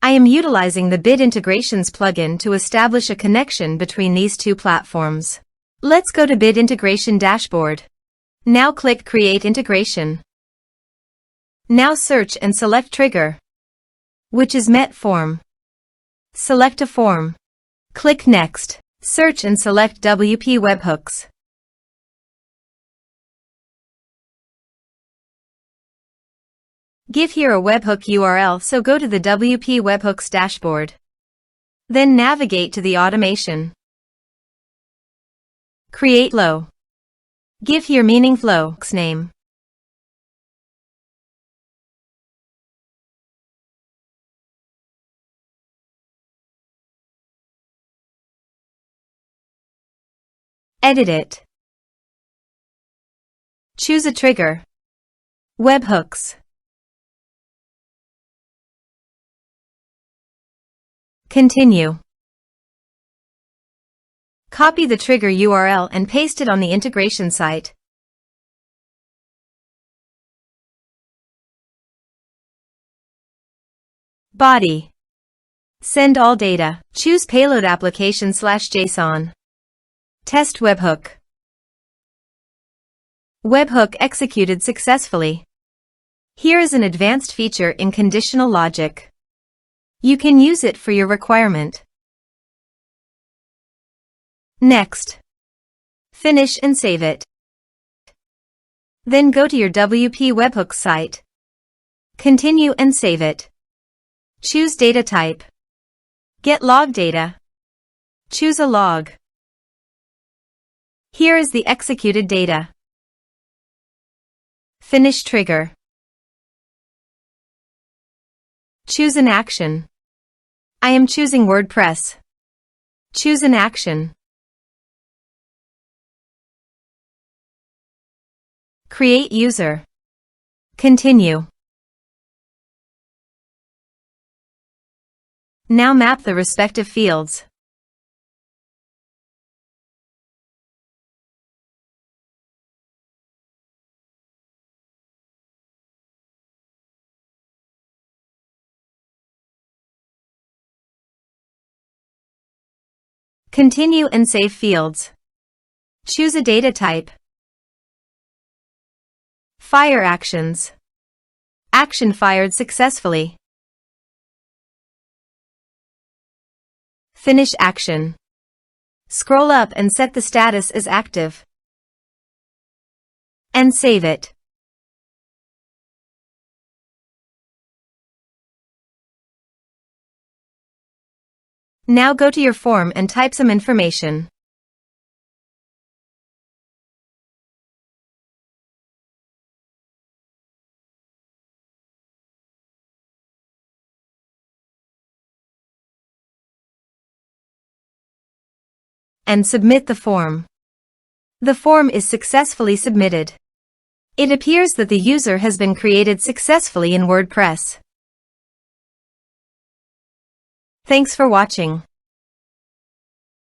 I am utilizing the Bit Integrations plugin to establish a connection between these two platforms. Let's go to Bit Integration Dashboard. Now click Create Integration. Now search and select Trigger, which is MetForm. Select a form. Click Next. Search and select WP Webhooks. Give here a webhook URL, so go to the WP Webhooks dashboard. Then navigate to the automation. Create flow. Give here meaning flow's name. Edit it. Choose a trigger. Webhooks. Continue. Copy the trigger URL and paste it on the integration site. Body. Send all data. Choose payload application/JSON. Test webhook. Webhook executed successfully. Here is an advanced feature in conditional logic. You can use it for your requirement. Next. Finish and save it. Then go to your WP Webhooks site. Continue and save it. Choose data type. Get log data. Choose a log. Here is the executed data. Finish trigger. Choose an action. I am choosing WordPress. Choose an action. Create user. Continue. Now map the respective fields. Continue and save fields. Choose a data type. Fire actions. Action fired successfully. Finish action. Scroll up and set the status as active. And save it. Now go to your form and type some information. And submit the form. The form is successfully submitted. It appears that the user has been created successfully in WordPress. Thanks for watching.